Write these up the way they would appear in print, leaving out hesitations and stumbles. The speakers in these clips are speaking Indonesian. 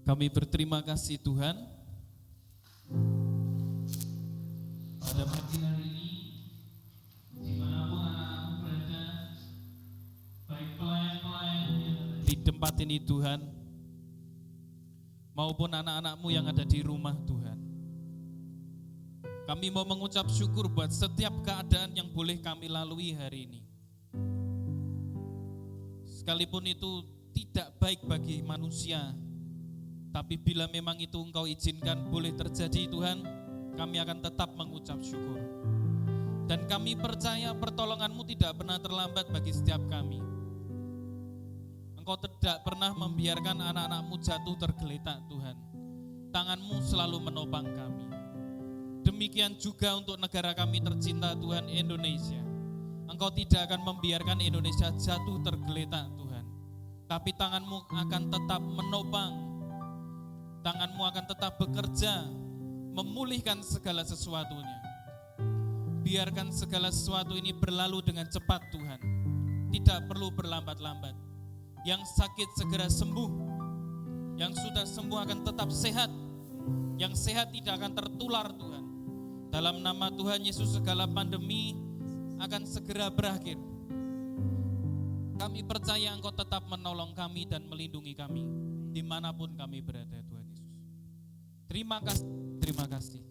Kami berterima kasih Tuhan pada pagi hari ini, dimanapun anak-anak berada, baik pelayan-pelayan yang ada di tempat ini Tuhan, maupun anak-anak-Mu yang ada di rumah Tuhan. Kami mau mengucap syukur buat setiap keadaan yang boleh kami lalui hari ini. Sekalipun itu tidak baik bagi manusia, tapi bila memang itu Engkau izinkan boleh terjadi Tuhan, kami akan tetap mengucap syukur. Dan kami percaya pertolongan-Mu tidak pernah terlambat bagi setiap kami. Engkau tidak pernah membiarkan anak-anak-Mu jatuh tergeletak Tuhan. Tangan-Mu selalu menopang kami. Demikian juga untuk negara kami tercinta Tuhan, Indonesia. Engkau tidak akan membiarkan Indonesia jatuh tergeletak Tuhan. Tapi tangan-Mu akan tetap menopang. Tangan-Mu akan tetap bekerja, memulihkan segala sesuatunya. Biarkan segala sesuatu ini berlalu dengan cepat Tuhan. Tidak perlu berlambat-lambat. Yang sakit segera sembuh. Yang sudah sembuh akan tetap sehat. Yang sehat tidak akan tertular Tuhan. Dalam nama Tuhan Yesus segala pandemi akan segera berakhir. Kami percaya Engkau tetap menolong kami dan melindungi kami dimanapun kami berada Tuhan Yesus. Terima kasih.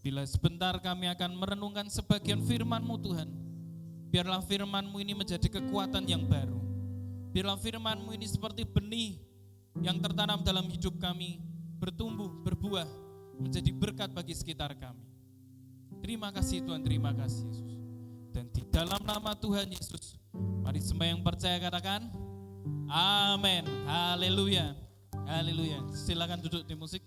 Bila sebentar kami akan merenungkan sebagian firman-Mu Tuhan, biarlah firman-Mu ini menjadi kekuatan yang baru. Biarlah firman-Mu ini seperti benih yang tertanam dalam hidup kami, bertumbuh, berbuah, menjadi berkat bagi sekitar kami. Terima kasih Tuhan, terima kasih Yesus. Dan di dalam nama Tuhan Yesus, mari semua yang percaya katakan, amin, haleluya, haleluya. Silakan duduk di musik.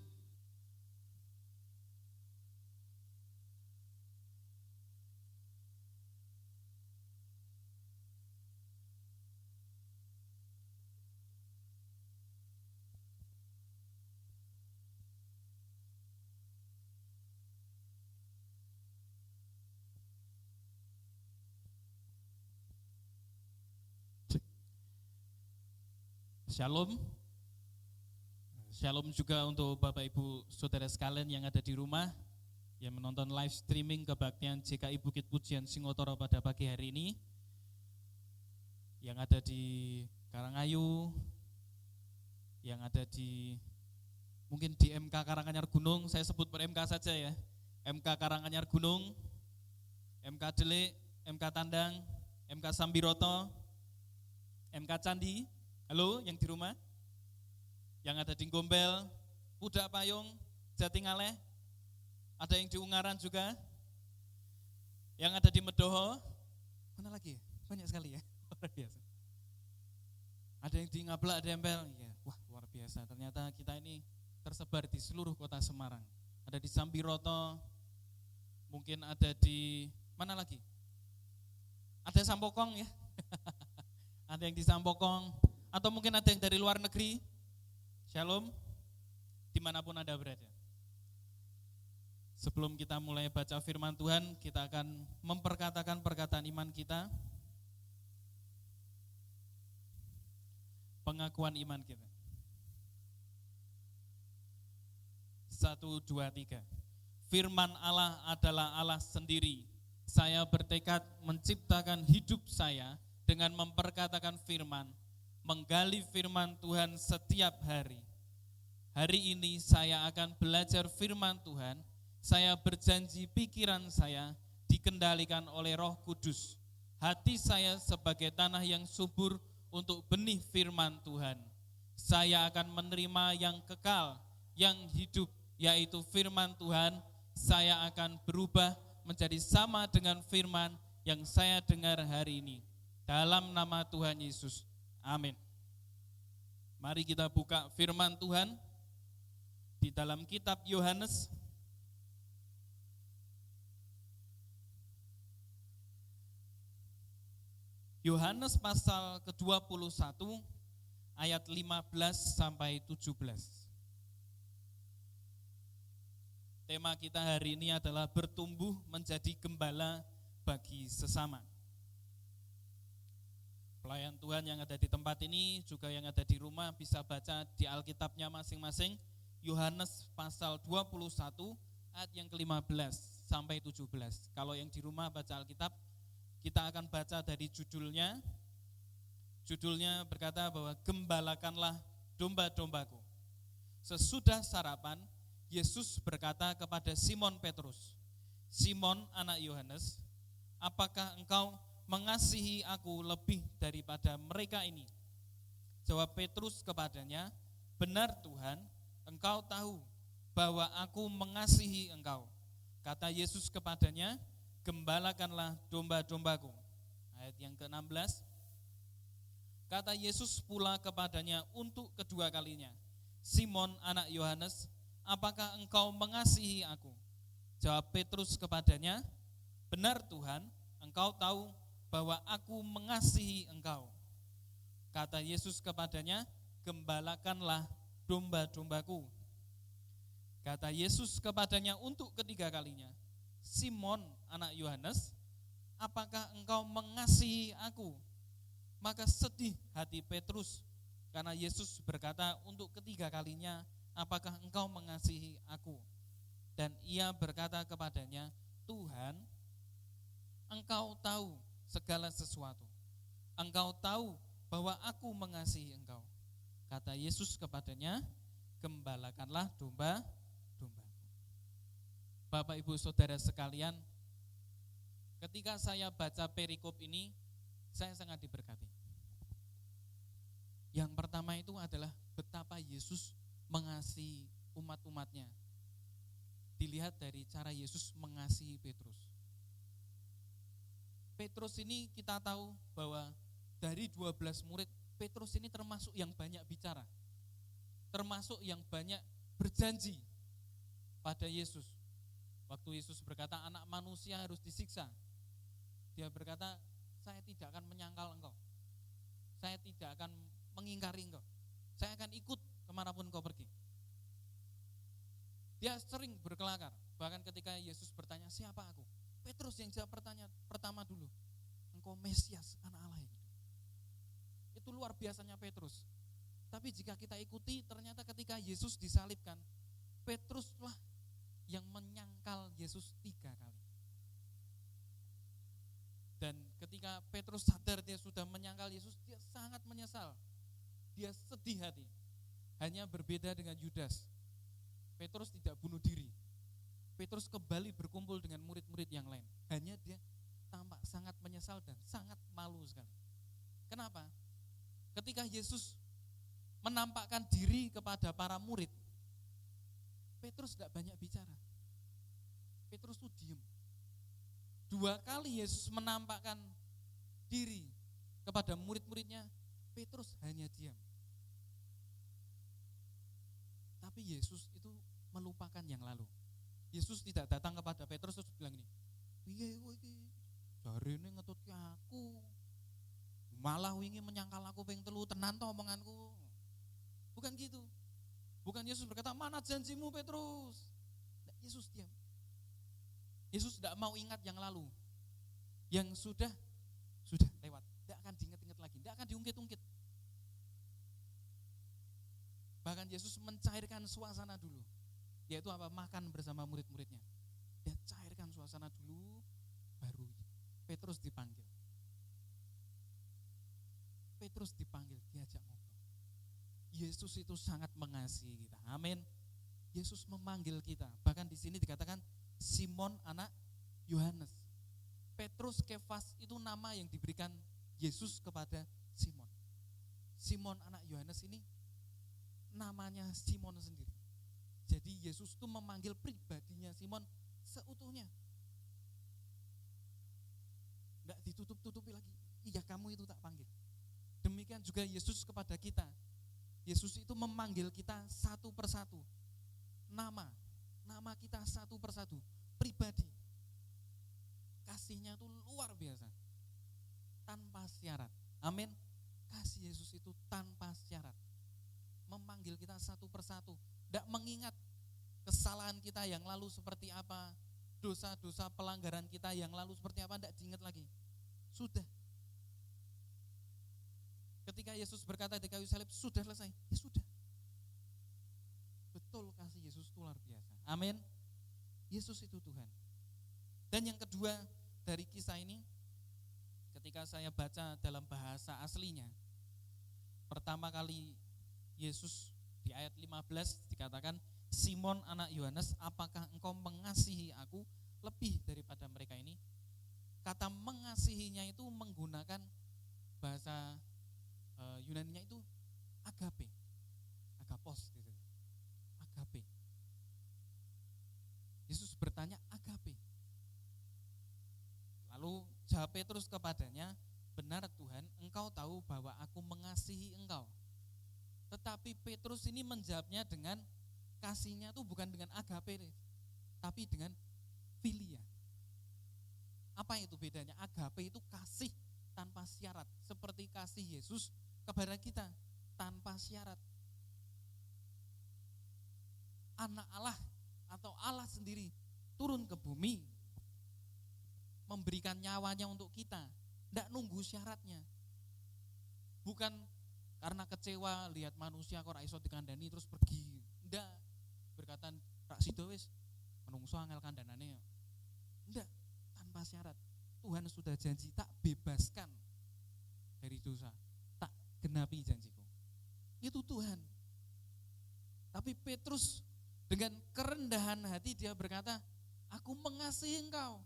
Shalom. Shalom juga untuk Bapak Ibu Saudara sekalian yang ada di rumah, yang menonton live streaming kebaktian JKI Bukit Pujian Singotoro pada pagi hari ini, yang ada di Karangayu, yang ada di mungkin di MK Karanganyar Gunung, saya sebut per MK saja ya, MK Karanganyar Gunung, MK Delik, MK Tandang, MK Sambiroto, MK Candi. Halo yang di rumah, yang ada di Gombel, Pudak Payung, Jatingaleh, ada yang di Ungaran juga, yang ada di Medoho, mana lagi? Banyak sekali ya, luar biasa. Ada yang di Ngablak Dempel, ya, wah luar biasa. Ternyata kita ini tersebar di seluruh kota Semarang. Ada di Sambiroto, mungkin ada di mana lagi? Ada Sampokong ya, ada yang di Sampokong. Atau mungkin ada yang dari luar negeri. Shalom, dimanapun Anda berada. Sebelum kita mulai baca firman Tuhan, kita akan memperkatakan perkataan iman kita. Pengakuan iman kita. 1, 2, 3. Firman Allah adalah Allah sendiri. Saya bertekad menciptakan hidup saya dengan memperkatakan firman, menggali firman Tuhan setiap hari. Hari ini saya akan belajar firman Tuhan. Saya berjanji pikiran saya dikendalikan oleh Roh Kudus. Hati saya sebagai tanah yang subur untuk benih firman Tuhan. Saya akan menerima yang kekal, yang hidup, yaitu firman Tuhan. Saya akan berubah menjadi sama dengan firman yang saya dengar hari ini. Dalam nama Tuhan Yesus. Amin. Mari kita buka firman Tuhan di dalam kitab Yohanes pasal ke-21 ayat 15 sampai 17. Tema kita hari ini adalah bertumbuh menjadi gembala bagi sesama. Pelayan Tuhan yang ada di tempat ini, juga yang ada di rumah bisa baca di Alkitabnya masing-masing, Yohanes pasal 21 ayat yang ke-15 sampai 17. Kalau yang di rumah baca Alkitab, kita akan baca dari judulnya. Judulnya berkata bahwa gembalakanlah domba-dombaku. Sesudah sarapan, Yesus berkata kepada Simon Petrus, Simon anak Yohanes, apakah engkau mengasihi aku lebih daripada mereka ini? Jawab Petrus kepadanya, benar Tuhan, engkau tahu bahwa aku mengasihi engkau. Kata Yesus kepadanya, gembalakanlah domba-dombaku. Ayat yang ke-16, kata Yesus pula kepadanya untuk kedua kalinya, Simon anak Yohanes, apakah engkau mengasihi aku? Jawab Petrus kepadanya, benar Tuhan, engkau tahu bahwa aku mengasihi engkau. Kata Yesus kepadanya, gembalakanlah domba-dombaku. Kata Yesus kepadanya untuk ketiga kalinya, Simon anak Yohanes, apakah engkau mengasihi aku? Maka sedih hati Petrus karena Yesus berkata untuk ketiga kalinya, apakah engkau mengasihi aku? Dan ia berkata kepadanya, Tuhan, engkau tahu segala sesuatu. Engkau tahu bahwa aku mengasihi engkau. Kata Yesus kepadanya, gembalakanlah domba-dombaku. Bapak Ibu Saudara sekalian, ketika saya baca perikop ini, saya sangat diberkati. Yang pertama itu adalah betapa Yesus mengasihi umat-umatnya. Dilihat dari cara Yesus mengasihi Petrus. Petrus ini kita tahu bahwa dari 12 murid, Petrus ini termasuk yang banyak bicara, termasuk yang banyak berjanji pada Yesus. Waktu Yesus berkata anak manusia harus disiksa, dia berkata, saya tidak akan menyangkal engkau, saya tidak akan mengingkari engkau, saya akan ikut kemanapun engkau pergi. Dia sering berkelakar, bahkan ketika Yesus bertanya, siapa aku? Petrus yang jawab pertama dulu, engkau Mesias, anak Allah yang hidup. Itu luar biasanya Petrus. Tapi jika kita ikuti, ternyata ketika Yesus disalibkan, Petruslah yang menyangkal Yesus 3 kali. Dan ketika Petrus sadar dia sudah menyangkal Yesus, dia sangat menyesal. Dia sedih hati. Hanya berbeda dengan Yudas. Petrus tidak bunuh diri. Petrus kembali berkumpul dengan murid-murid yang lain. Hanya dia tampak sangat menyesal dan sangat malu sekali. Kenapa? Ketika Yesus menampakkan diri kepada para murid, Petrus tidak banyak bicara. Petrus itu diam. 2 kali Yesus menampakkan diri kepada murid-muridnya, Petrus hanya diam. Tapi Yesus itu melupakan yang lalu. Yesus tidak datang kepada Petrus terus bilang ini, piye kowe iki jarene ngetutke aku, malah wingi menyangkal aku ping 3 tenan to omonganku. Bukan gitu. Bukan Yesus berkata, mana janjimu Petrus? Yesus diam. Yesus tidak mau ingat yang lalu. Yang sudah lewat. Tidak akan diingat-ingat lagi, tidak akan diungkit-ungkit. Bahkan Yesus mencairkan suasana dulu. Yaitu apa? Makan bersama murid-muridnya. Dia cairkan suasana dulu, baru Petrus dipanggil. Petrus dipanggil, diajak ngobrol. Yesus itu sangat mengasihi kita. Amin. Yesus memanggil kita. Bahkan di sini dikatakan Simon anak Yohanes. Petrus, Kefas itu nama yang diberikan Yesus kepada Simon. Simon anak Yohanes ini namanya Simon sendiri. Jadi Yesus itu memanggil pribadinya Simon seutuhnya. Tidak ditutup-tutupi lagi. Iya, kamu itu tak panggil. Demikian juga Yesus kepada kita. Yesus itu memanggil kita satu persatu. Nama kita satu persatu. Pribadi. Kasihnya itu luar biasa. Tanpa syarat. Amin. Kasih Yesus itu tanpa syarat. Memanggil kita satu persatu. Tidak mengingat kesalahan kita yang lalu seperti apa, dosa-dosa pelanggaran kita yang lalu seperti apa, tidak diingat lagi. Sudah. Ketika Yesus berkata di kayu salib, sudah selesai, ya sudah. Betul, kasih Yesus itu luar biasa. Amin. Yesus itu Tuhan. Dan yang kedua dari kisah ini, ketika saya baca dalam bahasa aslinya, pertama kali Yesus di ayat 15 dikatakan, Simon anak Yohanes, apakah engkau mengasihi aku lebih daripada mereka ini? Kata mengasihinya itu menggunakan bahasa Yunaninya itu agape, agapos gitu. Agape. Yesus bertanya agape. Lalu jawab Petrus kepadanya, benar Tuhan, engkau tahu bahwa aku mengasihi engkau. Tetapi Petrus ini menjawabnya dengan kasihnya itu bukan dengan agape, tapi dengan filia. Apa itu bedanya? Agape itu kasih tanpa syarat, seperti kasih Yesus kepada kita tanpa syarat. Anak Allah atau Allah sendiri turun ke bumi, memberikan nyawanya untuk kita, tidak nunggu syaratnya. Bukan karena kecewa lihat manusia kok ra iso dikandani terus pergi. Ndak, berkatan rak sida wis menungso angel kandanane. Ndak, tanpa syarat. Tuhan sudah janji tak bebaskan dari dosa, tak genapi janjiku. Itu Tuhan. Tapi Petrus dengan kerendahan hati dia berkata, aku mengasihi engkau.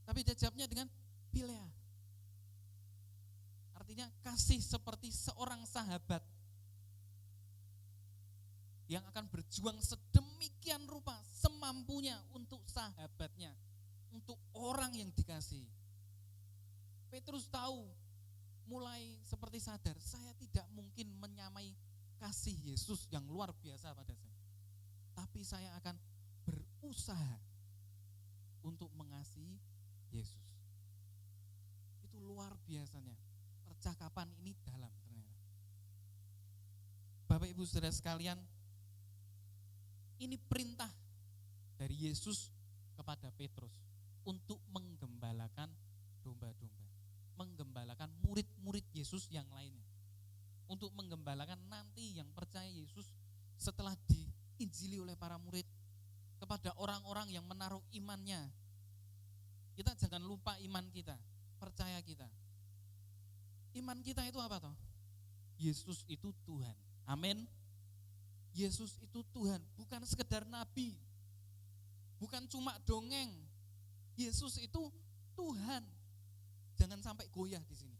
Tapi dia jawabnya dengan Pilea. Artinya kasih seperti seorang sahabat yang akan berjuang sedemikian rupa semampunya untuk sahabatnya, untuk orang yang dikasihi. Petrus tahu, mulai seperti sadar, saya tidak mungkin menyamai kasih Yesus yang luar biasa pada saya. Tapi saya akan berusaha untuk mengasihi Yesus. Itu luar biasanya. Percakapan ini dalam ternyata. Bapak Ibu Saudara sekalian, ini perintah dari Yesus kepada Petrus untuk menggembalakan domba-domba, menggembalakan murid-murid Yesus yang lainnya, untuk menggembalakan nanti yang percaya Yesus setelah diinjili oleh para murid kepada orang-orang yang menaruh imannya. Kita jangan lupa iman kita, percaya kita. Iman kita itu apa toh? Yesus itu Tuhan. Amin. Yesus itu Tuhan, bukan sekedar nabi, bukan cuma dongeng. Yesus itu Tuhan. Jangan sampai goyah di sini.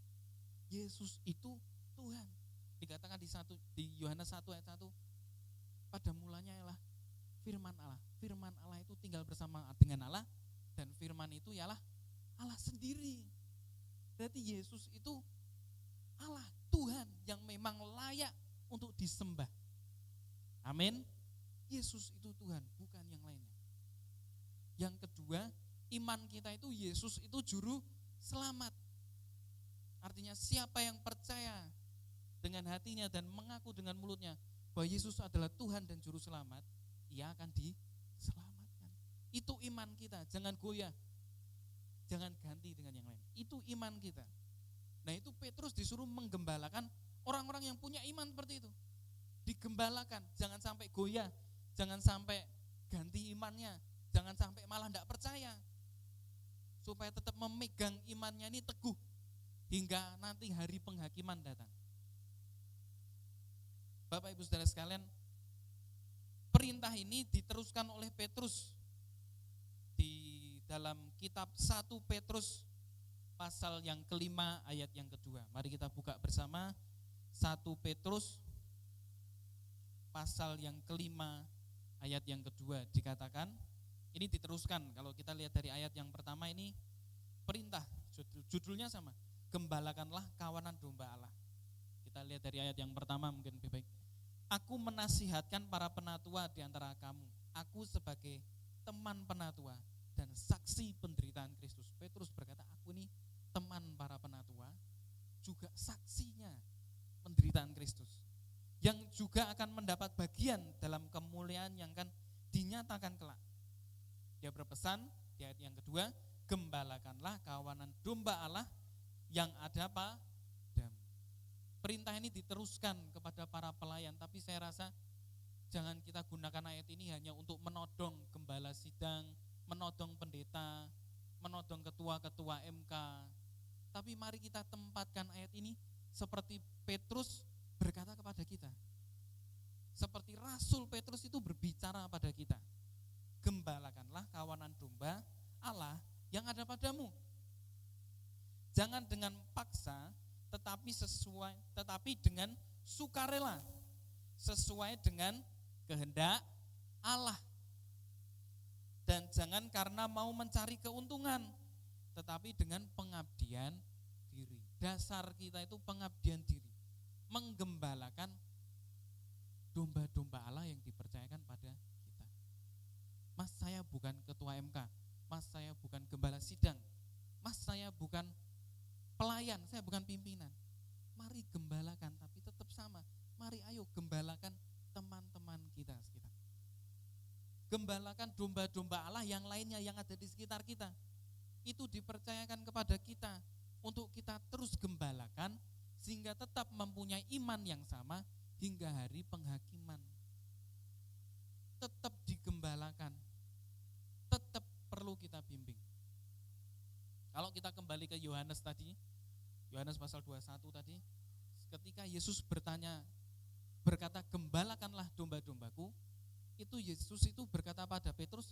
Yesus itu Tuhan. Dikatakan di Yohanes 1 ayat 1, pada mulanya ialah firman Allah. Firman Allah itu tinggal bersama dengan Allah, dan firman itu ialah Allah sendiri. Berarti Yesus itu Allah, Tuhan yang memang layak untuk disembah. Amin. Yesus itu Tuhan, bukan yang lainnya. Yang kedua, iman kita itu Yesus itu juru selamat. Artinya siapa yang percaya dengan hatinya dan mengaku dengan mulutnya bahwa Yesus adalah Tuhan dan juru selamat, ia akan diselamatkan. Itu iman kita, jangan goyah, jangan ganti dengan yang lain. Itu iman kita. Nah, itu Petrus disuruh menggembalakan orang-orang yang punya iman seperti itu. Digembalakan, jangan sampai goyah, jangan sampai ganti imannya, jangan sampai malah tidak percaya. Supaya tetap memegang imannya ini teguh hingga nanti hari penghakiman datang. Bapak Ibu Saudara sekalian, perintah ini diteruskan oleh Petrus di dalam kitab 1 Petrus pasal yang kelima ayat yang kedua. Mari kita buka bersama 1 Petrus pasal yang kelima ayat yang kedua. Dikatakan, ini diteruskan, kalau kita lihat dari ayat yang pertama ini perintah, judulnya sama, gembalakanlah kawanan domba Allah. Kita lihat dari ayat yang pertama mungkin lebih baik. Aku menasihatkan para penatua di antara kamu, aku sebagai teman penatua dan saksi penderitaan Kristus. Petrus berkata, aku ini teman para penatua, juga saksinya penderitaan Kristus, yang juga akan mendapat bagian dalam kemuliaan yang akan dinyatakan kelak. Dia berpesan di ayat yang kedua, gembalakanlah kawanan domba Allah yang ada apa? Damai. perintah ini diteruskan kepada para pelayan, tapi saya rasa jangan kita gunakan ayat ini hanya untuk menodong gembala sidang, menodong pendeta, menodong ketua-ketua MK. Tapi mari kita tempatkan ayat ini seperti Petrus berkata kepada kita. Seperti Rasul Petrus itu berbicara pada kita. Gembalakanlah kawanan domba Allah yang ada padamu. Jangan dengan paksa, tetapi dengan sukarela, sesuai dengan kehendak Allah. Dan jangan karena mau mencari keuntungan, tetapi dengan pengabdian diri. Dasar kita itu pengabdian diri, menggembalakan domba-domba Allah yang dipercayakan pada kita. Mas, saya bukan ketua MK, mas, saya bukan gembala sidang, mas, saya bukan pelayan, saya bukan pimpinan. Mari gembalakan, tapi tetap sama. Mari ayo gembalakan teman-teman kita sekitar. Gembalakan domba-domba Allah yang lainnya yang ada di sekitar kita. Itu dipercayakan kepada kita untuk kita terus gembalakan sehingga tetap mempunyai iman yang sama hingga hari penghakiman. Tetap digembalakan, tetap perlu kita bimbing. Kalau kita kembali ke Yohanes tadi, Yohanes pasal 21 tadi, ketika Yesus berkata gembalakanlah domba-dombaku, itu Yesus itu berkata pada Petrus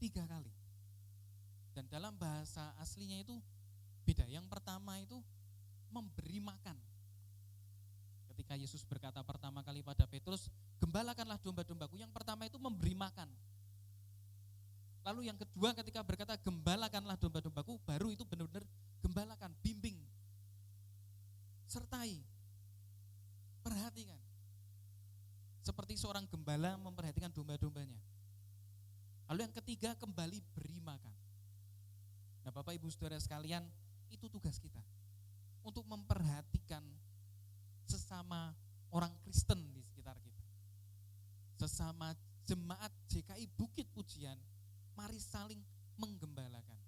3 kali. Dan dalam bahasa aslinya itu beda. Yang pertama itu memberi makan. Ketika Yesus berkata pertama kali pada Petrus, gembalakanlah domba-dombaku, yang pertama itu memberi makan. Lalu yang kedua ketika berkata gembalakanlah domba-dombaku, baru itu benar-benar gembalakan, bimbing, sertai, perhatikan. Seperti seorang gembala memperhatikan domba-dombanya. Lalu yang ketiga kembali beri makan. Nah, Bapak Ibu Saudara sekalian, itu tugas kita untuk memperhatikan sesama orang Kristen di sekitar kita. Sesama jemaat JKI Bukit Pujian, mari saling menggembalakan.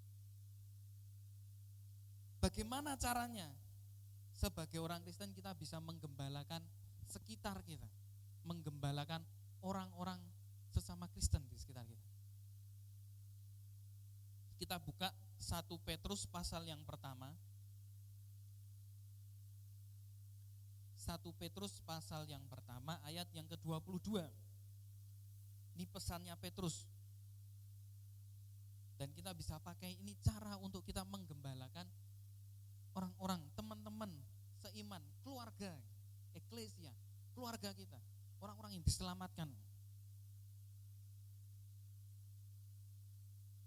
Bagaimana caranya? Sebagai orang Kristen kita bisa menggembalakan sekitar kita, menggembalakan orang-orang sesama Kristen di sekitar kita. Kita buka 1 Petrus pasal yang pertama. 1 Petrus pasal yang pertama ayat yang ke-22. Ini pesannya Petrus. Dan kita bisa pakai ini cara untuk kita menggembalakan orang-orang, teman-teman seiman, keluarga, eklesia, keluarga kita, orang-orang yang diselamatkan.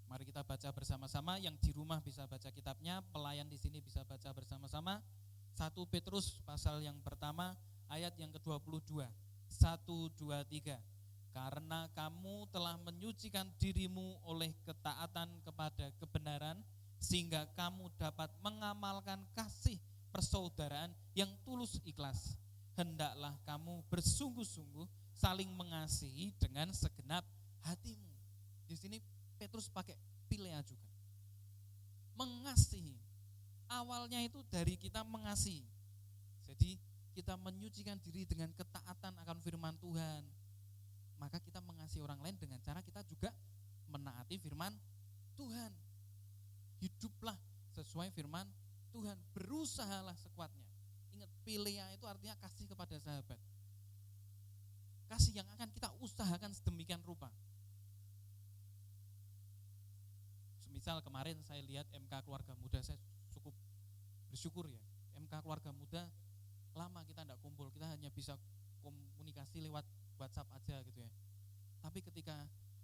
Mari kita baca bersama-sama, yang di rumah bisa baca kitabnya, pelayan di sini bisa baca bersama-sama. 1 Petrus pasal yang pertama ayat yang ke-22. 1, 2, 3. Karena kamu telah menyucikan dirimu oleh ketaatan kepada kebenaran, sehingga kamu dapat mengamalkan kasih persaudaraan yang tulus ikhlas. Hendaklah kamu bersungguh-sungguh saling mengasihi dengan segenap hatimu. Di sini Petrus pakai pilea juga. Mengasihi. Awalnya itu dari kita mengasihi. Jadi kita menyucikan diri dengan ketaatan akan firman Tuhan. Maka kita mengasihi orang lain dengan cara kita juga menaati firman Tuhan. Hiduplah sesuai firman Tuhan. Berusahalah sekuatnya. Ingat, pilea itu artinya kasih kepada sahabat. Kasih yang akan kita usahakan sedemikian rupa. Misal kemarin saya lihat MK Keluarga Muda, saya cukup bersyukur ya. MK Keluarga Muda lama kita tidak kumpul, kita hanya bisa komunikasi lewat WhatsApp aja gitu ya. Tapi ketika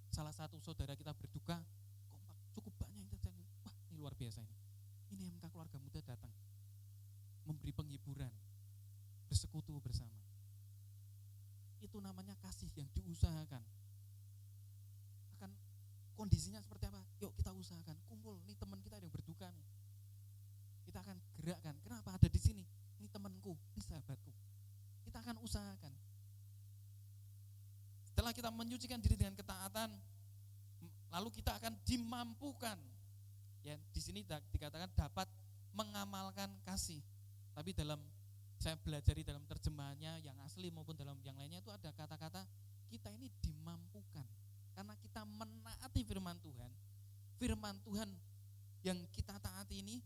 salah satu saudara kita berduka, kompak, cukup banyak yang terjadi. Wah, ini luar biasa ini. Ini MK Keluarga Muda datang, memberi penghiburan, bersekutu bersama. Itu namanya kasih yang diusahakan. Akan kondisinya seperti apa? Yuk kita usahakan, kumpul, ini teman kita yang berduka nih. Kita akan gerakkan, kenapa ada di sini? Ini temanku, ini sahabatku. Kita akan usahakan. Setelah kita menyucikan diri dengan ketaatan, lalu kita akan dimampukan. Ya, di sini dikatakan dapat mengamalkan kasih. Tapi dalam Saya belajar di dalam terjemahannya yang asli maupun dalam yang lainnya itu ada kata-kata kita ini dimampukan karena kita menaati firman Tuhan. Firman Tuhan yang kita taati ini,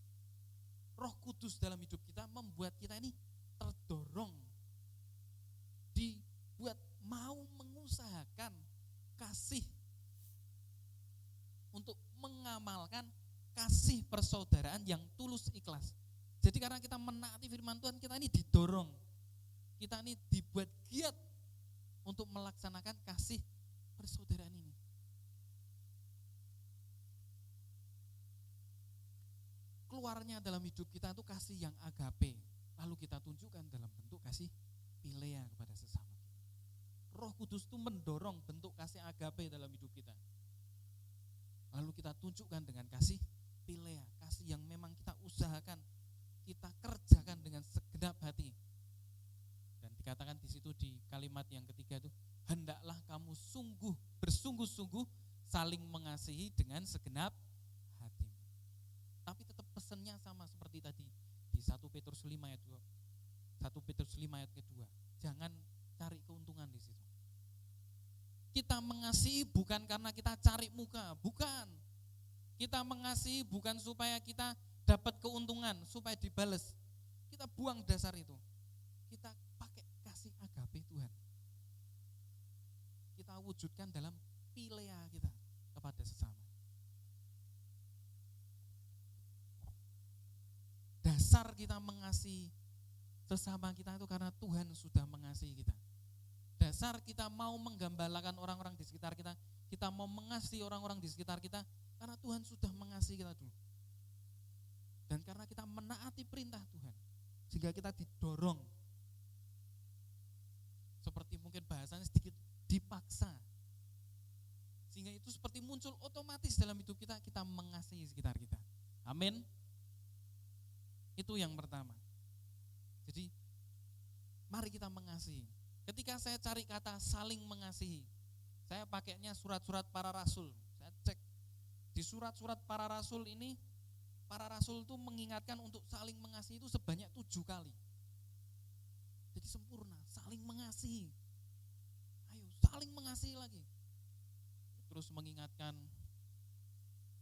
Roh Kudus dalam hidup kita membuat kita ini terdorong, dibuat mau mengusahakan kasih untuk mengamalkan kasih persaudaraan yang tulus ikhlas. Jadi karena kita menaati firman Tuhan, kita ini didorong, kita ini dibuat giat untuk melaksanakan kasih persaudaraan ini. Keluarnya dalam hidup kita itu kasih yang agape, lalu kita tunjukkan dalam bentuk kasih philea kepada sesama kita. Roh Kudus itu mendorong bentuk kasih agape dalam hidup kita, lalu kita tunjukkan dengan kasih philea, kasih yang memang kita usahakan, kita kerjakan dengan segenap hati. Dan dikatakan di situ di kalimat yang ketiga itu, hendaklah kamu bersungguh-sungguh saling mengasihi dengan segenap hati. Tapi tetap pesannya sama seperti tadi di 1 Petrus 5 ayat 2. 1 Petrus 5 ayat kedua. Jangan cari keuntungan di situ. Kita mengasihi bukan karena kita cari muka, bukan. Kita mengasihi bukan supaya kita dapat keuntungan, supaya dibales. Kita buang dasar itu. Kita pakai kasih agape Tuhan. Kita wujudkan dalam philea kita kepada sesama. Dasar kita mengasihi sesama kita itu karena Tuhan sudah mengasihi kita. Dasar kita mau menggembalakan orang-orang di sekitar kita, kita mau mengasihi orang-orang di sekitar kita karena Tuhan sudah mengasihi kita dulu. Dan karena kita menaati perintah Tuhan, sehingga kita didorong, seperti mungkin bahasanya sedikit dipaksa, sehingga itu seperti muncul otomatis dalam hidup kita, kita mengasihi sekitar kita. Amin. Itu yang pertama. Jadi mari kita mengasihi. Ketika saya cari kata saling mengasihi, saya pakainya surat-surat para rasul. Saya cek di surat-surat para rasul ini, para rasul itu mengingatkan untuk saling mengasihi itu sebanyak 7 kali. Jadi sempurna, saling mengasihi. Ayo, saling mengasihi lagi. Petrus mengingatkan,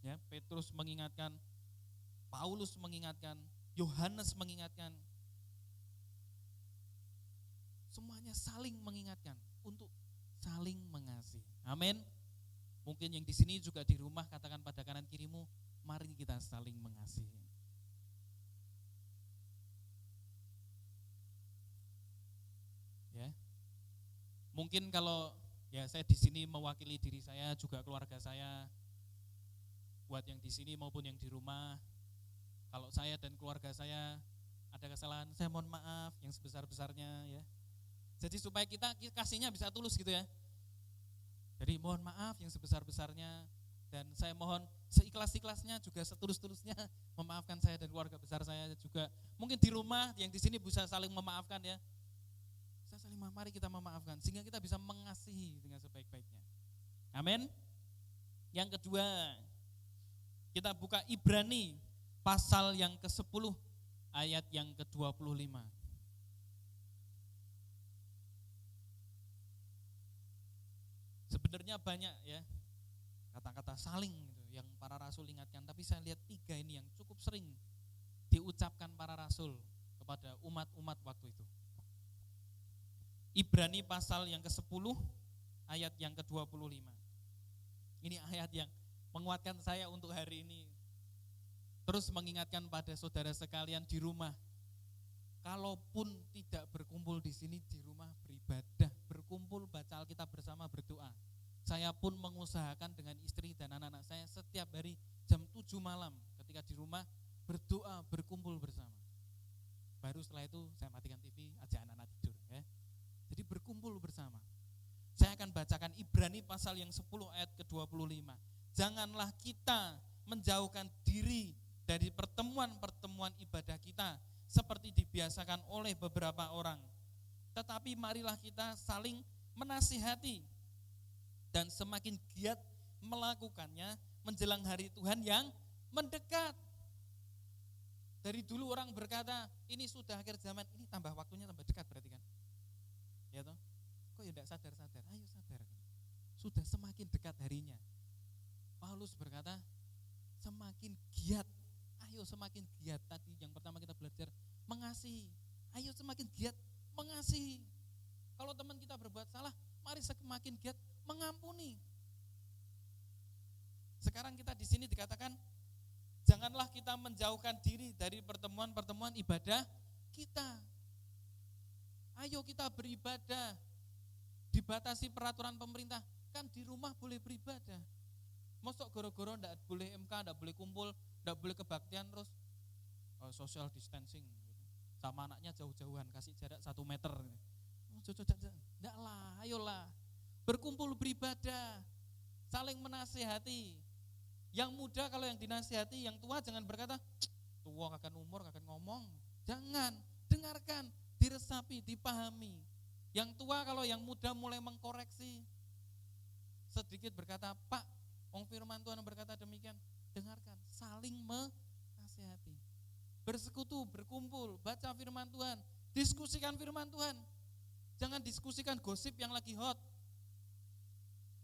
ya, Petrus mengingatkan, Paulus mengingatkan, Yohanes mengingatkan. Semuanya saling mengingatkan untuk saling mengasihi. Amin. Mungkin yang di sini juga di rumah katakan pada kanan kirimu, mari kita saling mengasihi. Ya. Mungkin kalau ya saya di sini mewakili diri saya, juga keluarga saya, buat yang di sini maupun yang di rumah, kalau saya dan keluarga saya ada kesalahan, saya mohon maaf yang sebesar-besarnya ya. Jadi supaya kita kasihnya bisa tulus gitu ya. Jadi mohon maaf yang sebesar-besarnya, dan saya mohon seikhlas-ikhlasnya juga setulus-tulusnya memaafkan saya dan keluarga besar saya juga. Mungkin di rumah yang di sini bisa saling memaafkan ya. Bisa saling mari kita memaafkan sehingga kita bisa mengasihi dengan sebaik-baiknya. Amin. Yang kedua, kita buka Ibrani pasal yang ke-10 ayat yang ke-25. Sebenarnya banyak ya kata-kata saling gitu, yang para rasul ingatkan, tapi saya lihat 3 ini yang cukup sering diucapkan para rasul kepada umat-umat waktu itu. Ibrani pasal yang ke-10 ayat yang ke-25. Ini ayat yang menguatkan saya untuk hari ini. Terus mengingatkan pada saudara sekalian di rumah, kalaupun tidak berkumpul di sini, di rumah beribadah, berkumpul baca Alkitab bersama, berdoa. Saya pun mengusahakan dengan istri dan anak-anak saya setiap hari jam 7 malam ketika di rumah berdoa, berkumpul bersama. Baru setelah itu saya matikan TV, ajak anak-anak tidur ya. Jadi berkumpul bersama. Saya akan bacakan Ibrani pasal yang 10 ayat ke-25. Janganlah kita menjauhkan diri dari pertemuan-pertemuan ibadah kita seperti dibiasakan oleh beberapa orang. Tetapi marilah kita saling menasihati dan semakin giat melakukannya menjelang hari Tuhan yang mendekat. Dari dulu orang berkata, ini sudah akhir zaman, ini tambah waktunya tambah dekat berarti kan? Ya toh? Kok ya enggak sadar-sadar? Ayo sadar. Sudah semakin dekat harinya. Paulus berkata, semakin giat. Ayo semakin giat. Tadi yang pertama kita belajar mengasihi. Ayo semakin giat mengasihi. Kalau teman kita berbuat salah, mari semakin giat mengampuni. Sekarang kita di sini dikatakan, janganlah kita menjauhkan diri dari pertemuan-pertemuan ibadah kita. Ayo kita beribadah. Dibatasi peraturan pemerintah, kan di rumah boleh beribadah. Mosok goro-goro enggak boleh MK, enggak boleh kumpul, enggak boleh kebaktian terus social distancing gitu. Sama anaknya jauh-jauhan, kasih jarak 1 meter gitu. Enggak lah, ayolah. Berkumpul beribadah, saling menasihati. Yang muda kalau yang dinasihati, yang tua jangan berkata, tua kakek umur, kakek ngomong. Jangan, dengarkan, diresapi, dipahami. Yang tua kalau yang muda mulai mengkoreksi, sedikit berkata, Pak, wong firman Tuhan berkata demikian, dengarkan, saling menasihati. Bersekutu, berkumpul, baca firman Tuhan, diskusikan firman Tuhan. Jangan diskusikan gosip yang lagi hot.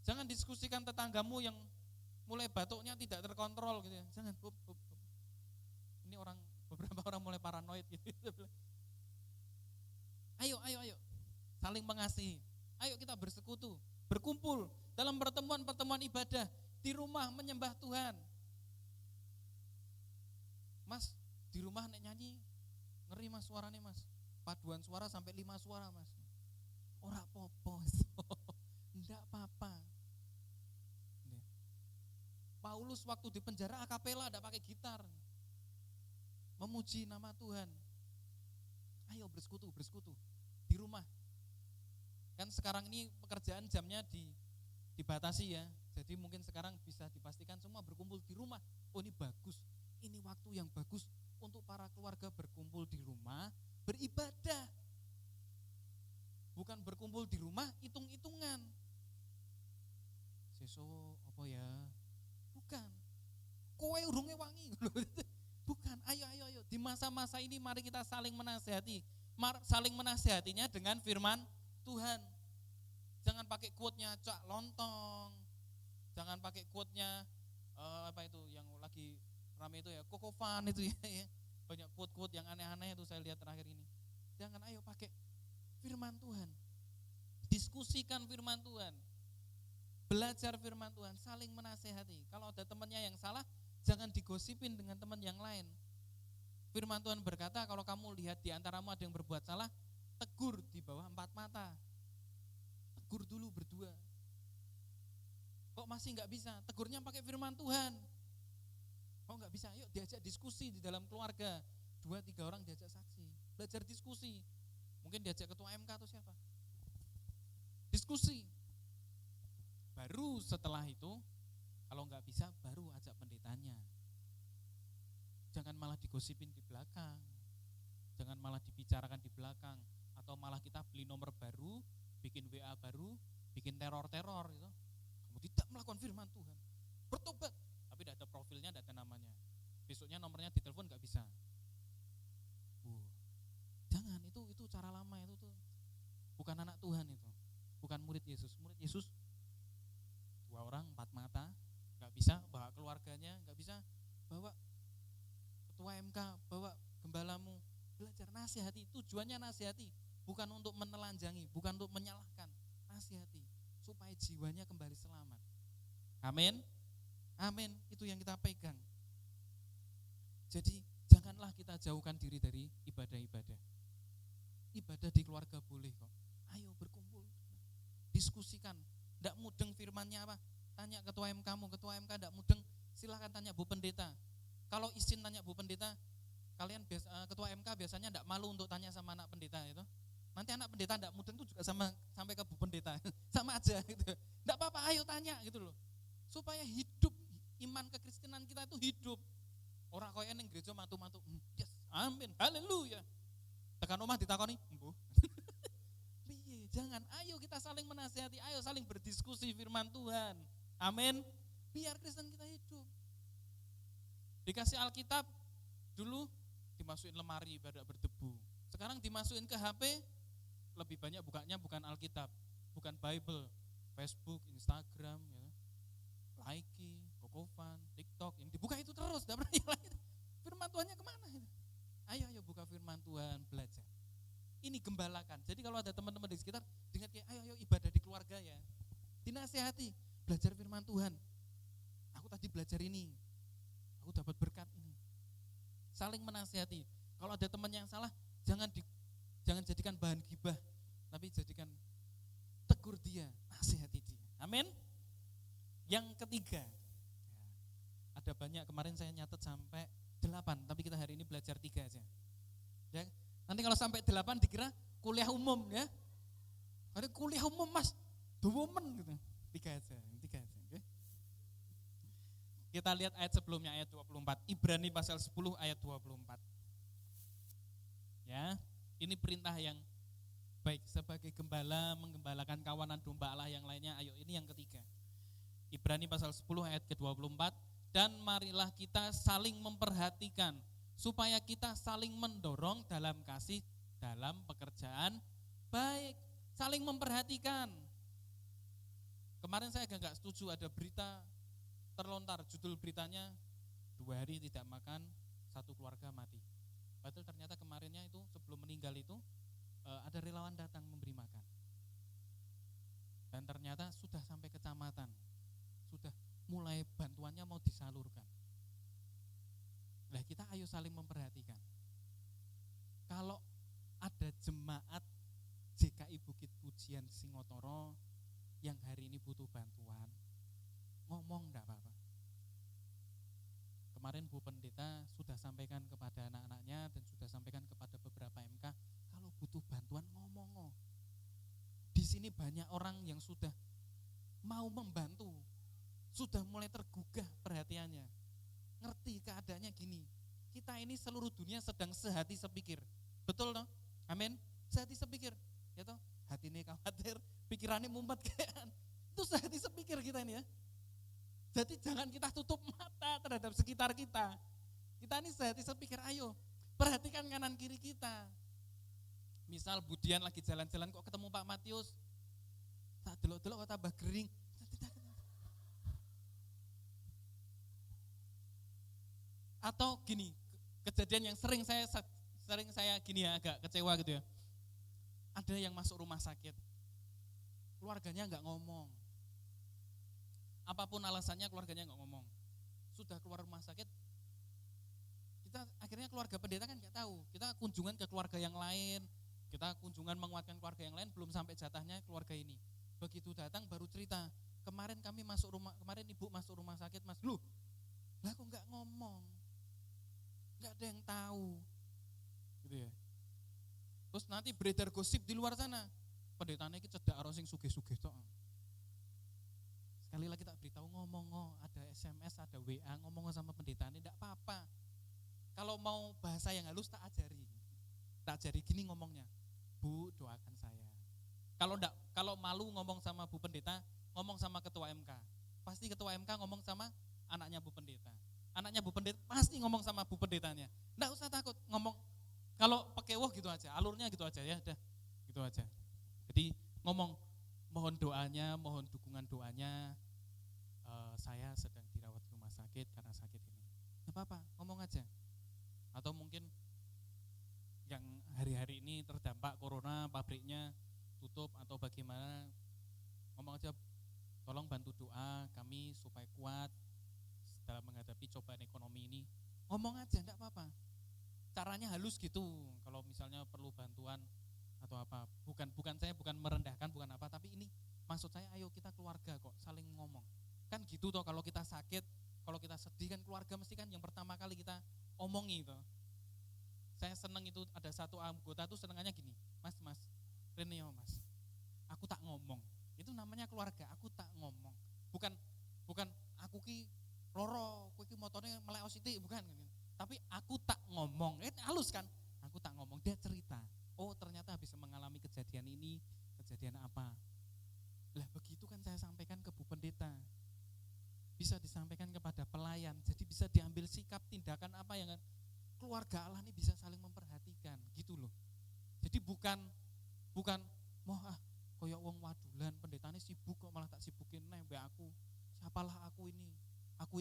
Jangan diskusikan tetanggamu yang mulai batuknya tidak terkontrol gitu ya. Jangan. Ini beberapa orang mulai paranoid gitu. Ayo. Saling mengasihi. Ayo kita bersekutu, berkumpul dalam pertemuan-pertemuan ibadah, di rumah menyembah Tuhan. Mas, di rumah nek nyanyi ngeri Mas suaranya Mas. Paduan suara sampai 5 suara Mas. Ora popo. Enggak apa-apa. Paulus waktu di penjara akapela enggak pakai gitar. Memuji nama Tuhan. Ayo bersekutu di rumah. Kan sekarang ini pekerjaan jamnya dibatasi ya. Jadi mungkin sekarang bisa dipastikan semua berkumpul di rumah. Oh ini bagus. Ini waktu yang bagus untuk para keluarga berkumpul di rumah, beribadah. Bukan berkumpul di rumah hitung-hitungan. Sesuk apa ya? Bukan. Kowe urunge wangi. Bukan. Ayo. Di masa-masa ini mari kita saling menasihati. Saling menasihatinya dengan firman Tuhan. Jangan pakai quote-nya Cak Lontong. Jangan pakai quote-nya apa itu yang lagi rame itu ya, Kokofan itu ya. Banyak quote-quote yang aneh-aneh itu saya lihat terakhir ini. Jangan, ayo pakai firman Tuhan. Diskusikan firman Tuhan. Belajar firman Tuhan, saling menasehati. Kalau ada temannya yang salah, jangan digosipin dengan teman yang lain. Firman Tuhan berkata, kalau kamu lihat di antaramu ada yang berbuat salah, tegur di bawah 4 mata. Tegur dulu berdua. Kok masih enggak bisa? Tegurnya pakai firman Tuhan. Kok enggak bisa? Yuk diajak diskusi di dalam keluarga. 2-3 orang diajak saksi. Belajar diskusi. Mungkin diajak ketua MK atau siapa. Diskusi. Baru setelah itu, kalau enggak bisa, baru ajak pendetanya. Jangan malah digosipin di belakang. Jangan malah dibicarakan di belakang. Atau malah kita beli nomor baru, bikin WA baru, bikin teror-teror gitu. Kamu tidak melakukan firman Tuhan. Bertobat, tapi tidak ada profilnya, tidak ada namanya. Besoknya nomornya ditelepon nggak bisa. Jangan, itu cara lama itu tuh. Bukan anak Tuhan itu. Bukan murid Yesus. Murid Yesus 2 orang 4 mata, nggak bisa bawa keluarganya, nggak bisa bawa ketua MK, bawa gembalamu. Belajar nasihati, tujuannya nasihati, bukan untuk menelanjangi, bukan untuk menyalahkan, nasihati supaya jiwanya kembali selamat. Amin. Amin. Itu yang kita pegang. Jadi janganlah kita jauhkan diri dari ibadah-ibadah. Ibadah di keluarga boleh kok. Ayo berkumpul, diskusikan. Tidak mudeng firmannya apa? Tanya ketua MK-mu, ketua MK tidak mudeng, silahkan tanya Bu Pendeta. Kalau izin tanya Bu Pendeta, kalian ketua MK biasanya tidak malu untuk tanya sama anak pendeta itu. Nanti anak pendeta tidak mudeng itu juga sampai ke Bu Pendeta, sama aja gitu. Tidak apa-apa, ayo tanya gitu loh. Supaya hidup iman kekristenan kita itu hidup. Orang kaya ning gereja matu-matu. Yes, amin, haleluya. Tekan rumah ditakoni, "Mbuh." Piye? Jangan, ayo kita saling menasihati, ayo saling berdiskusi firman Tuhan. Amin. Biar Kristen kita hidup. Dikasih Alkitab dulu dimasukin lemari pada berdebu. Sekarang dimasukin ke HP, lebih banyak bukanya bukan Alkitab, bukan Bible, Facebook, Instagram, ya. Likee, Kokofan, TikTok, yang dibuka itu terus, tidak pernah yang lain. Firman Tuhannya kemana? Ayo buka firman Tuhan, belajar. Ini gembalakan. Jadi kalau ada teman-teman di sekitar, dengar kayak ayo ibadah di keluarga ya. Dinasihati, belajar firman Tuhan. Aku tadi belajar ini, aku dapat berkat ini. Saling menasihati. Kalau ada teman yang salah, jangan jadikan bahan gibah, tapi jadikan tegur dia, nasihati dia. Amin. Yang ketiga, ada banyak, kemarin saya nyatet sampai 8, tapi kita hari ini belajar 3 aja. Ya, nanti kalau sampai 8 dikira kuliah umum ya. Ada kuliah umum Mas, 2 gitu. 3 aja. Okay? Kita lihat ayat sebelumnya, ayat 24. Ibrani pasal 10 ayat 24. Ya, ini perintah yang baik sebagai gembala menggembalakan kawanan domba Allah yang lainnya. Ayo, ini yang ketiga. Ibrani pasal 10 ayat ke-24. Dan marilah kita saling memperhatikan supaya kita saling mendorong dalam kasih dalam pekerjaan baik. Saling memperhatikan. Kemarin saya agak setuju, ada berita terlontar, judul beritanya 2 hari tidak makan, 1 keluarga mati. Padahal ternyata kemarinnya itu sebelum meninggal itu ada relawan datang memberi makan. Dan ternyata sudah sampai kecamatan, sudah mulai bantuannya mau disalurkan. Nah, kita ayo saling memperhatikan. Kalau ada jemaat JKI Bukit Pujian Singotoro yang hari ini butuh bantuan, ngomong enggak apa-apa. Kemarin Bu Pendeta sudah sampaikan kepada anak-anaknya dan sudah sampaikan kepada beberapa MK, kalau butuh bantuan ngomong. Di sini banyak orang yang sudah mau membantu, sudah mulai tergugah perhatiannya, ngerti keadaannya gini. Kita ini seluruh dunia sedang sehati sepikir, betul toh? Amin. Sehati sepikir, ya toh? Hati ini khawatir, pikirannya mumet kayak itu sehati sepikir kita ini ya. Jadi jangan kita tutup mata terhadap sekitar kita. Kita ini sehati sepikir, ayo perhatikan kanan kiri kita. Misal Budian lagi jalan-jalan kok ketemu Pak Matius, tak delok-delok kok tambah gering. Atau gini, kejadian yang sering saya gini ya, agak kecewa gitu ya. Ada yang masuk rumah sakit, keluarganya enggak ngomong. Apapun alasannya keluarganya enggak ngomong. Sudah keluar rumah sakit, kita akhirnya keluarga pendeta kan enggak tahu. Kita kunjungan ke keluarga yang lain, kita kunjungan menguatkan keluarga yang lain, belum sampai jatahnya keluarga ini. Begitu datang baru cerita, kemarin ibu masuk rumah sakit Mas. Loh, lah kok enggak ngomong? Enggak ada yang tahu. Gitu ya. Terus nanti beredar gosip di luar sana. Pendetanya iki cedak karo sing sugih-sugih tok. Sekali lagi tak beritahu, ngomong, ada SMS, ada WA, ngomong sama pendetanya, enggak apa-apa. Kalau mau bahasa yang halus tak ajari gini ngomongnya. Bu, doakan saya. Kalau malu ngomong sama Bu Pendeta, ngomong sama ketua MK. Pasti ketua MK ngomong sama anaknya Bu Pendeta. Anaknya Bu Pendeta pasti ngomong sama Bu Pendetanya. Enggak usah takut ngomong. Kalau pekewoh gitu aja, alurnya gitu aja ya, udah gitu aja. Jadi ngomong, mohon doanya, mohon dukungan doanya. Saya sedang dirawat di rumah sakit karena sakit ini. Enggak apa-apa, ngomong aja. Atau mungkin yang hari-hari ini terdampak corona, pabriknya tutup atau bagaimana, ngomong aja, tolong bantu doa kami supaya kuat dalam menghadapi cobaan ekonomi ini. Ngomong aja, enggak apa-apa. Caranya halus gitu, kalau misalnya perlu bantuan atau apa. Saya bukan merendahkan, bukan apa, tapi ini maksud saya, ayo kita keluarga kok, saling ngomong. Kan gitu toh, kalau kita sakit, kalau kita sedih kan keluarga mesti kan yang pertama kali kita omongi toh. Saya seneng itu, ada satu anggota tuh senengannya gini, Mas, Reneo Mas, aku tak ngomong. Itu namanya keluarga, aku tak ngomong. Bukan aku ki loro, aku ki motornya meleos sithik, bukan. Tapi aku tak ngomong, halus kan? Aku tak ngomong, dia cerita. Oh ternyata habis mengalami kejadian ini, kejadian apa? Lah begitu kan saya sampaikan ke Bu Pendeta. Bisa disampaikan kepada pelayan, jadi bisa diambil sikap tindakan apa yang keluarga Allah ini bisa saling memperhatikan gitu loh. Jadi bukan mau koyok wong wadulan pendetanya sibuk kok malah tak sibukin mbak aku. Siapalah aku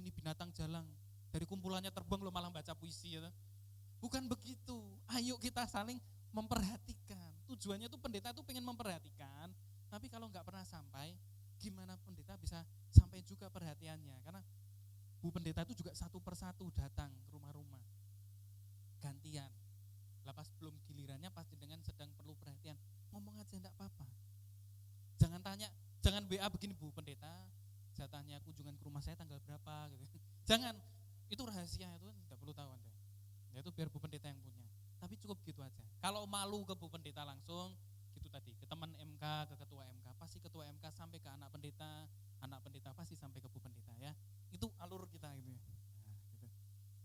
ini binatang jalang. Dari kumpulannya terbang lo malah baca puisi ya. Bukan begitu. Ayo kita saling memperhatikan. Tujuannya tuh pendeta tuh pengen memperhatikan, tapi kalau nggak pernah sampai, gimana pendeta bisa sampai juga perhatiannya? Karena Bu Pendeta itu juga satu persatu datang ke rumah-rumah, gantian. Lepas belum gilirannya pasti dengan sedang perlu perhatian, ngomong aja enggak apa-apa. Jangan tanya, jangan WA begini, Bu Pendeta, jatahnya kunjungan ke rumah saya tanggal berapa gitu. Jangan, itu rahasia, itu enggak perlu tahu Anda. Ya itu biar Bu Pendeta yang punya. Tapi cukup gitu aja. Kalau malu ke Bu Pendeta langsung, gitu tadi, ke teman MK, ke ketua MK, pasti ketua MK sampai ke anak pendeta pasti sampai ke Bu Pendeta ya. Itu alur kita gitu ya. Nah, gitu.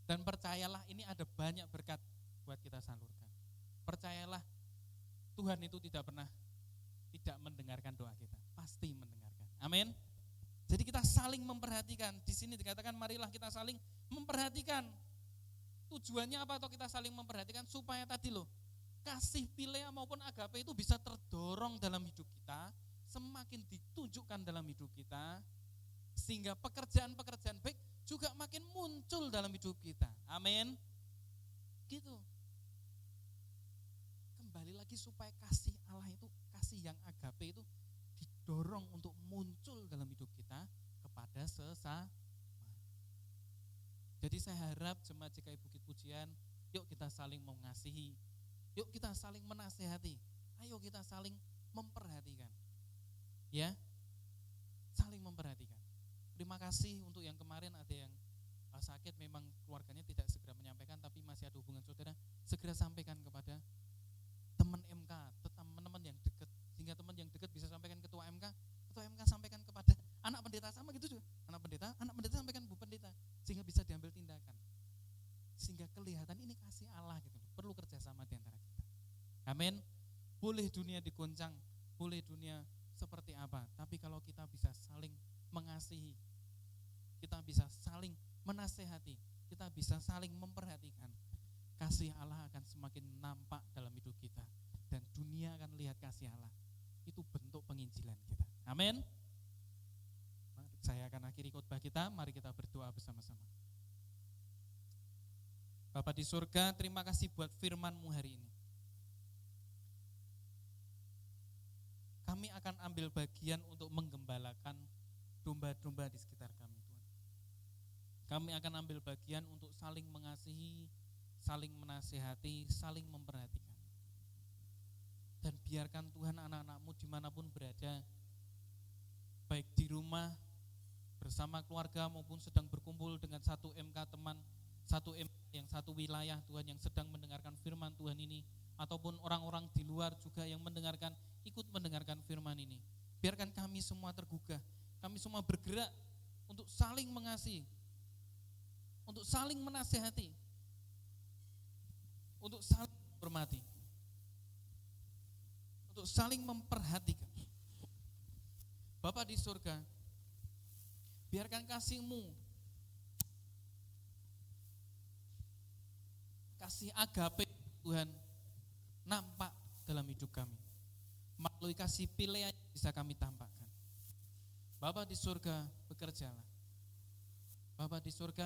Dan percayalah ini ada banyak berkat buat kita salurkan. Percayalah Tuhan itu tidak pernah tidak mendengarkan doa kita, pasti mendengarkan. Amin. Jadi kita saling memperhatikan. Di sini dikatakan marilah kita saling memperhatikan. Tujuannya apa atau kita saling memperhatikan supaya tadi loh, kasih Philea maupun agape itu bisa terdorong dalam hidup kita, semakin ditunjukkan dalam hidup kita, sehingga pekerjaan-pekerjaan baik juga makin muncul dalam hidup kita. Amin. Gitu. Kembali lagi supaya kasih Allah itu, kasih yang agape itu didorong untuk muncul dalam hidup kita kepada sesama. Jadi saya harap jemaat GKI Bukit Pujian, yuk kita saling mengasihi, yuk kita saling menasehati, ayo kita saling memperhatikan. Ya, saling memperhatikan. Terima kasih untuk yang kemarin ada yang sakit, memang keluarganya tidak segera menyampaikan, tapi masih ada hubungan saudara, segera sampaikan kepada teman MK, teman-teman yang dekat, sehingga teman yang dekat bisa sampaikan ketua MK sampaikan kepada anak pendeta, sama gitu juga, anak pendeta sampaikan Bu Pendeta, sehingga bisa diambil tindakan, sehingga kelihatan ini kasih Allah gitu, perlu kerjasama di antara kita. Amin. Boleh dunia digoncang, boleh dunia seperti apa, tapi kalau kita bisa saling mengasihi, kita bisa saling menasehati, kita bisa saling memperhatikan, kasih Allah akan semakin nampak dalam hidup kita, dan dunia akan lihat kasih Allah. Itu bentuk penginjilan kita. Amin. Saya akan akhiri khotbah kita, mari kita berdoa bersama-sama. Bapa di surga, terima kasih buat firman-Mu hari ini. Kami akan ambil bagian untuk menggembalakan domba-domba di sekitar kami, Tuhan. Kami akan ambil bagian untuk saling mengasihi, saling menasihati, saling memperhatikan. Dan biarkan Tuhan anak-anak-Mu dimanapun berada, baik di rumah, bersama keluarga maupun sedang berkumpul dengan satu MK teman, satu MK yang satu wilayah Tuhan yang sedang mendengarkan firman Tuhan ini, ataupun orang-orang di luar juga yang mendengarkan, ikut mendengarkan firman ini. Biarkan kami semua tergugah, kami semua bergerak untuk saling mengasihi, untuk saling menasihati, untuk saling menghormati, untuk saling memperhatikan. Bapa di surga, biarkan kasih-Mu, kasih agape Tuhan nampak dalam hidup kami. Melalui kasih Philea bisa kami tampakkan. Bapa di surga, bekerjalah. Bapa di surga,